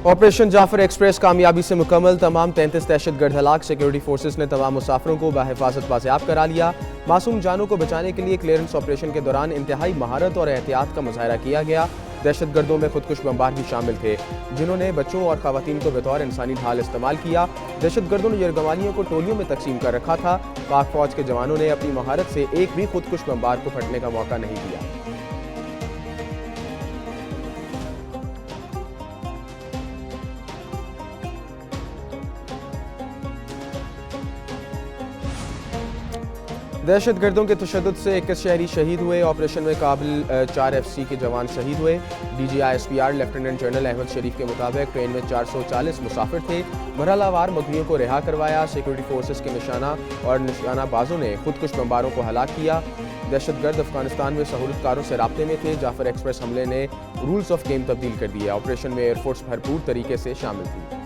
Operation Jafar express कामयाबी से मुकम्मल। तमाम 33 दहशतगर्द हलाक। सिक्योरिटी फोर्सेस ने तमाम मुसाफिरों को बहिफाजत बाज़ियाब करा लिया। मासूम जानों को बचाने के लिए क्लियरेंस ऑपरेशन के दौरान इंतहाई महारत और एहतियात का मुजाहरा किया गया। दहशतगर्दों में खुदकुश बमबार भी शामिल थे, जिन्होंने बच्चों और खवातीन को बतौर इंसानी ढाल इस्तेमाल किया। दहशतगर्दों ने यरगमालियों को टोलियों में तकसीम कर रखा था। पाक फौज के जवानों ने अपनी महारत से एक भी खुदकुश बमबार को फटने का मौका नहीं दिया। दहशतगर्दों के तशद्दुद से 21 शहरी शहीद हुए। ऑपरेशन में काबिल 4 FC के जवान शहीद हुए। DGI-SPR लेफ्टिनेंट जनरल अहमद शरीफ के मुताबिक ट्रेन में 440 मुसाफिर थे। मरहलावार मगनियों को रिहा करवाया। सिक्योरिटी फोर्सेस के निशाना बाजों ने खुदकुश बमबारों को हलाक किया। दहशतगर्द अफगानिस्तान में सहूलतकारों से राब्ते में थे। जाफर एक्सप्रेस हमले ने रूल्स ऑफ गेम तब्दील कर दिए। ऑपरेशन में एयरफोर्स भरपूर तरीके से शामिल थी।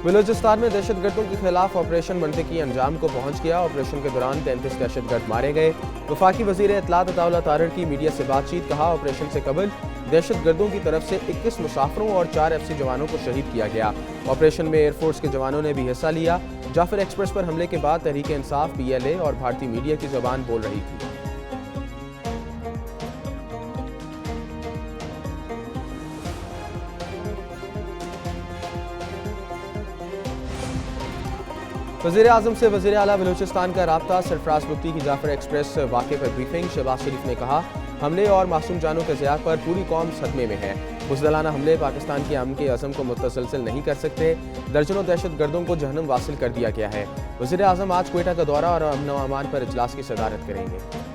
बलूचिस्तान में दहशतगर्दों के खिलाफ ऑपरेशन मंतकी अंजाम को पहुंच गया। ऑपरेशन के दौरान 33 दहशतगर्द मारे गए। वफाकी वजीर इत्तलात अताउल्लाह तारर की मीडिया से बातचीत। कहा, ऑपरेशन से कबल दहशतगर्दों की तरफ से 21 मुसाफिरों और 4 FC जवानों को शहीद किया गया। ऑपरेशन में एयरफोर्स के जवानों ने भी हिस्सा लिया। जाफर एक्सप्रेस पर हमले के बाद तहरीक इंसाफ, PLA और भारतीय मीडिया की जबान बोल रही थी। वज़ीर आज़म से वज़ीर आला बलूचिस्तान का राब्ता। सरफराज बुख्ती की जाफर एक्सप्रेस वाक़े पर ब्रीफिंग। शहबाज शरीफ ने कहा, हमले और मासूम जानों के ज़िया पर पूरी कौम सदमे में है। बुज़दिलाना हमले पाकिस्तान के अमन के अज़म को मुतसलसल नहीं कर सकते। दर्जनों दहशतगर्दों को जहन्नम वासिल कर दिया गया है। वज़ीर आज़म आज क्वेटा का दौरा और अमन व अमान पर इजलास की सदारत करेंगे।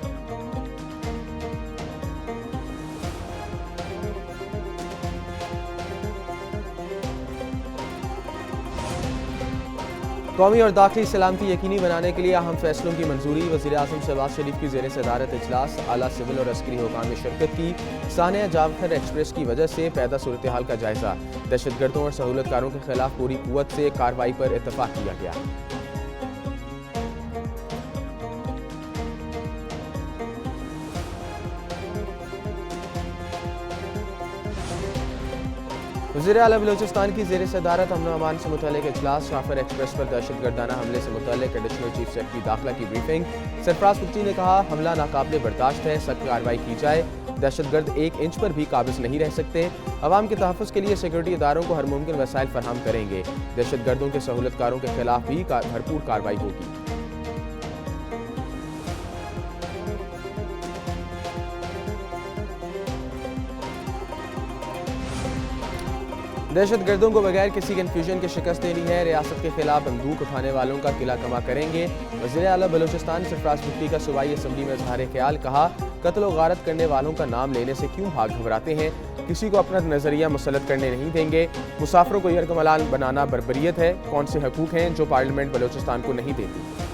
कौमी और दाखिली सलामती यकीनी बनाने के लिए अहम फैसलों की मंजूरी। वज़ीर आज़म शहबाज शरीफ की ज़ेर सदारत इजलास। आला सिविल और अस्करी हुकाम ने शिरकत की। सानिया जाफर एक्सप्रेस की वजह से पैदा सूरत हाल का जायजा। दहशतगर्दों और सहूलतकारों के खिलाफ पूरी कुव्वत से कार्रवाई पर इत्तफाक किया गया। वज़ीर आला बलूचिस्तान की ज़ेर सदारत अमन अमान से मुतल्लिक़ इजलास। जाफर एक्सप्रेस पर दहशतगर्दाना हमले से मुतल्लिक़ एडिशनल चीफ सेक्रेटरी दाखिला की ब्रीफिंग। सरफराज बुख्ती ने कहा, हमला नाकाबिले बर्दाश्त है, सख्त कार्रवाई की जाए। दहशतगर्द 1 इंच पर भी काबिज नहीं रह सकते। अवाम के तहफ़्फ़ुज़ के लिए सिक्योरिटी इदारों को हर मुमकिन वसाइल फराहम करेंगे। दहशतगर्दों के सहूलतकारों के खिलाफ भी भरपूर कार्रवाई होगी। दहशतगर्दों को बगैर किसी कन्फ्यूजन के शिकस्त देनी है। रियासत के खिलाफ बंदूक उठाने वालों का किला कमा करेंगे। वज़ीर आला बलूचिस्तान सरफराज बुख्ती का सूबाई असम्बली में इज़हार ख्याल। कहा, कत्ल व गारत करने वालों का नाम लेने से क्यों भाग घबराते हैं। किसी को अपना नज़रिया मुसल्लत करने नहीं देंगे। मुसाफिरों को यरगमलान बनाना बर्बरियत है। कौन से हकूक़ हैं जो पार्लियामेंट बलूचिस्तान को नहीं देती।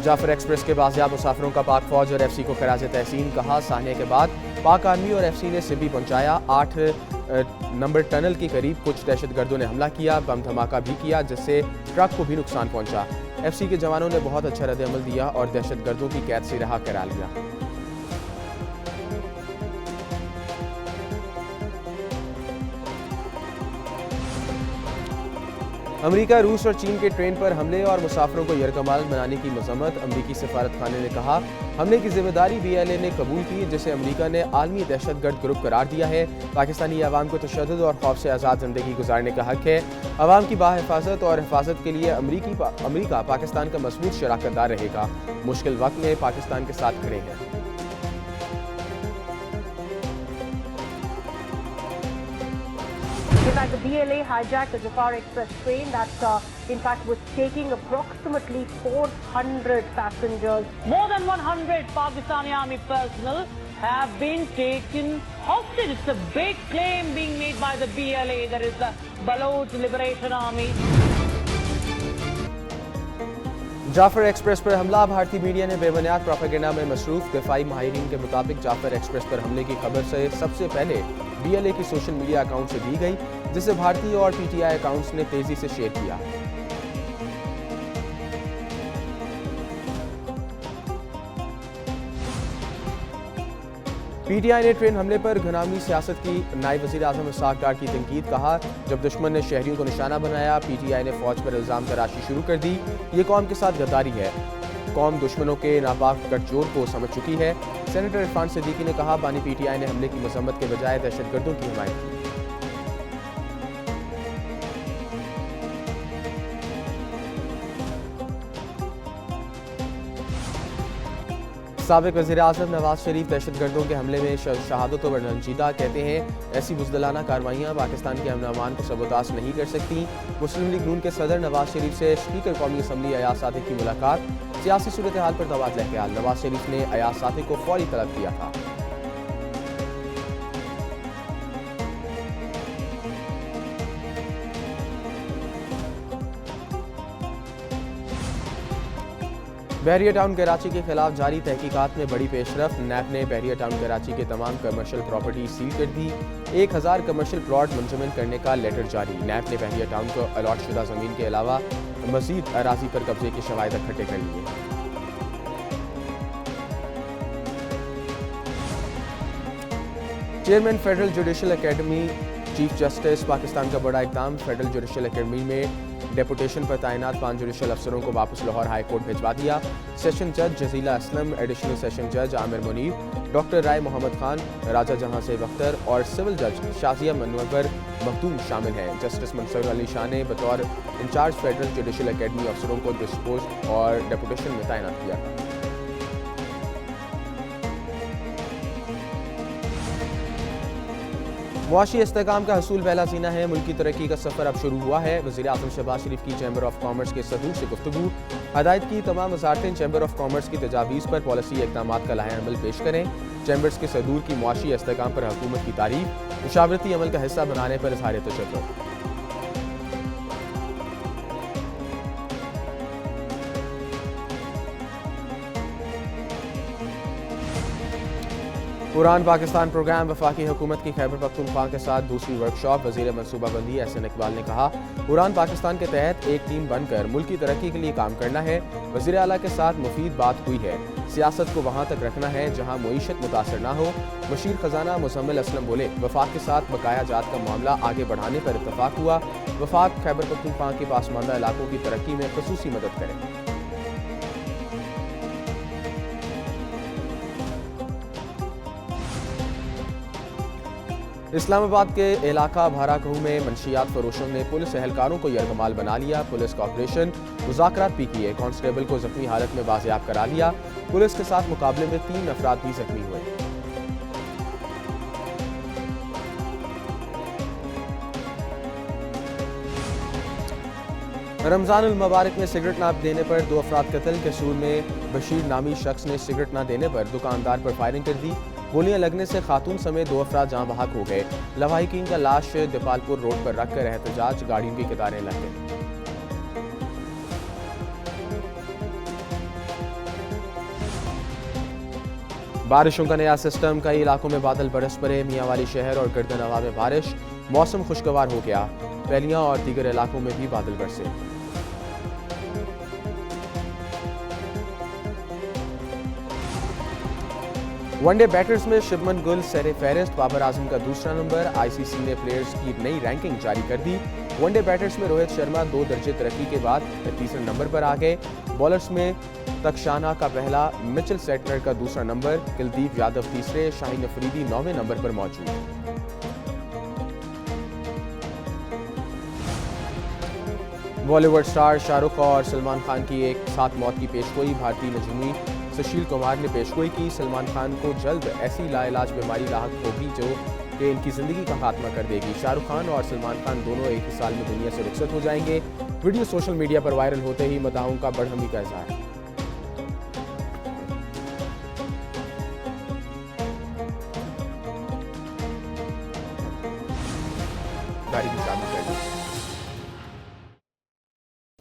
जाफर एक्सप्रेस के बाज़ियाब मुसाफिरों का पाक फौज और FC को खराज तहसीन। कहा, सानिया के बाद पाक आर्मी और FC ने सिब्बी पहुंचाया। 8 नंबर टनल के करीब कुछ दहशतगर्दों ने हमला किया, बम धमाका भी किया, जिससे ट्रक को भी नुकसान पहुंचा। FC के जवानों ने बहुत अच्छा रद्द-ए-अमल दिया और दहशतगर्दों की कैद से रिहा करा लिया। अमेरिका, रूस और चीन के ट्रेन पर हमले और मुसाफिरों को यरगमाल बनाने की मजम्मत। अमरीकी सफारतखाने ने कहा, हमले की जिम्मेदारी BLA ने कबूल की, जिसे अमरीका ने आलमी दहशतगर्द ग्रुप करार दिया है। पाकिस्तानी अवाम को तशद्दुद और खौफ से आज़ाद ज़िंदगी गुजारने का हक है। अवाम की बाहिफाजत और हिफाजत के लिए अमरीका पाकिस्तान का मजबूत शराकतदार रहेगा। मुश्किल वक्त में पाकिस्तान के साथ खड़े हैं। In fact, the BLA hijacked the Jafar Express train that, in fact, was taking approximately 400 passengers. More than 100 Pakistani army personnel have been taken hostage. It's a big claim being made by the BLA. That is the Baloch Liberation Army. Jaffar express पर हमला। भारतीय media ने बेबुनियाद propaganda में मसरूफ। दिफाई माहिरीन के मुताबिक Jafar express पर हमले की खबर से सबसे पहले BLA की सोशल मीडिया अकाउंट से दी गई, जिसे भारतीय और PTI अकाउंट्स ने तेजी से शेयर किया। PTI ने ट्रेन हमले पर घनामी सियासत की, नायब वज़ीर आज़म इसहाक़ डार की तनकीद। कहा, जब दुश्मन ने शहरियों को निशाना बनाया, PTI ने फौज पर इल्ज़ाम तराशी शुरू कर दी। ये कौम के साथ गद्दारी है। कौम दुश्मनों के नापाक गठजोड़ को समझ चुकी है। सेनेटर इरफान सिद्दीकी ने कहा, बानी PTI ने हमले की मजम्मत के बजाय दहशतगर्दों की हिमायत की। साबिक वज़ीर आज़म नवाज शरीफ दहशतगर्दों के हमले में शहादतों पर रंजीदा। कहते हैं, ऐसी बुज़दिलाना कार्रवाइयाँ पाकिस्तान के अमन-अमान को सबोताश नहीं कर सकती। मुस्लिम लीग नून के सदर नवाज शरीफ से स्पीकर कौमी असम्बली अयाज सादिक की मुलाकात। सियासी सूरत हाल पर तबादला ख्याल। नवाज शरीफ ने अयाज सादिक को फौरी तलब किया था। बहरिया टाउन कराची के खिलाफ जारी तहकीकात में बड़ी पेशरफ। नैब ने बहरिया टाउन कराची के तमाम कमर्शियल प्रॉपर्टी सील कर दी। 1000 कमर्शियल प्लॉट मुंजमन करने का लेटर जारी। नैब ने बहरिया टाउन को अलॉट शुदा जमीन के अलावा मजीद अराजी पर कब्जे के शवाहिद इकट्ठे कर लिए। Chairman federal judicial academy chief justice Pakistan का बड़ा इक़दाम। फेडरल जुडिशल एकेडमी में डेपुटेशन पर तैनात 5 जुडिशल अफसरों को वापस लाहौर हाई कोर्ट भिजवा दिया। सेशन जज जजीला असलम, एडिशनल सेशन जज आमिर मुनीर, डॉक्टर राय मोहम्मद खान, राजा जहां से अख्तर और सिविल जज शाजिया मनवर मखदूम शामिल हैं। जस्टिस मंसूर अली शाह ने बतौर इंचार्ज फेडरल जुडिशल एकेडमी अफसरों को डिस्पोज और डेपुटेशन में तैनात किया। मुआशी इस्तेहकाम का हसूल पहला सीना है। मुल्की तरक्की का सफ़र अब शुरू हुआ है। वज़ीर आज़म शहबाज शरीफ की चैम्बर ऑफ कॉमर्स के सदूर से गुफ्तगू। हदायत की, तमाम वज़ारतें चैम्बर ऑफ कॉमर्स की तजावीज़ पर पॉलिसी इक़दामात का लाहे अमल पेश करें। चैम्बर्स के सदूर की मुआशी इस्तेहकाम पर हुकूमत की तारीफ। मुशावरती अमल का हिस्सा बनाने पर इज़हार तशक्कुर। उड़ान पाकिस्तान प्रोग्राम वफाकी हुकूमत की खैबर पख्तूनख्वा के साथ दूसरी वर्कशॉप। वज़ीर मनसूबाबंदी एहसन इकबाल ने कहा, उड़ान पाकिस्तान के तहत एक टीम बनकर मुल्क की तरक्की के लिए काम करना है। वज़ीर आला के साथ मुफीद बात हुई है। सियासत को वहाँ तक रखना है जहाँ मईशत मुतासर ना हो। मशीर खजाना मुज़म्मिल असलम बोले, वफाक के साथ बकाया जात का मामला आगे बढ़ाने पर इत्तफाक हुआ। वफाक खैबर पख्तूनख्वा के पासमानदा इलाकों की तरक्की में ख़ुसूसी मदद करे। इस्लामाबाद के इलाका भाराकहू में मंशियात फरोशों ने पुलिस एहलकारों को यरगमाल बना लिया। पुलिस का ऑपरेशन, मुज़ाकरात भी किए। कांस्टेबल को जख्मी हालत में बाजियाब करा लिया। पुलिस के साथ मुकाबले में 3 अफराद भी जख्मी हुए। रमज़ानुल मुबारक में सिगरेट न देने पर 2 अफराद कत्ल। कैसूर में बशीर नामी शख्स ने सिगरेट न देने पर दुकानदार पर फायरिंग कर दी। गोलियां लगने से खातून समेत 2 अफराद जाँ बहक हो गए। लवाहिकीन का लाश दीपालपुर रोड पर रखकर एहतजाज, गाड़ियों की कतारें लग गईं। बारिशों का नया सिस्टम। कई इलाकों में बादल बरस पड़े। मियांवाली शहर और गर्दनवा में बारिश। मौसम खुशगवार हो गया। पैलियां और दीगर इलाकों में भी बादल बरसे। वनडे बैटर्स में शुभमन गिल सर फहरिस्त, बाबर आजम का दूसरा नंबर। आईसीसी ने प्लेयर्स की नई रैंकिंग जारी कर दी। वनडे बैटर्स में रोहित शर्मा 2 दर्जे तरक्की के बाद तीसरे नंबर पर आ गए। बॉलर्स में तक्षाना का पहला, मिचेल सेटनर का दूसरा नंबर, कुलदीप यादव तीसरे, शाहीन अफरीदी 9वें नंबर पर मौजूद। बॉलीवुड स्टार शाहरुख और सलमान खान की एक साथ मौत की पेशगोई। भारतीय नजूमी सुशील कुमार ने पेशगोई की, सलमान खान को जल्द ऐसी लाइलाज बीमारी लाहक होगी जो कि इनकी जिंदगी का खात्मा कर देगी। शाहरुख खान और सलमान खान दोनों एक ही साल में दुनिया से रुखसत हो जाएंगे। वीडियो सोशल मीडिया पर वायरल होते ही मदाहों का बढ़हमी का इज़हार।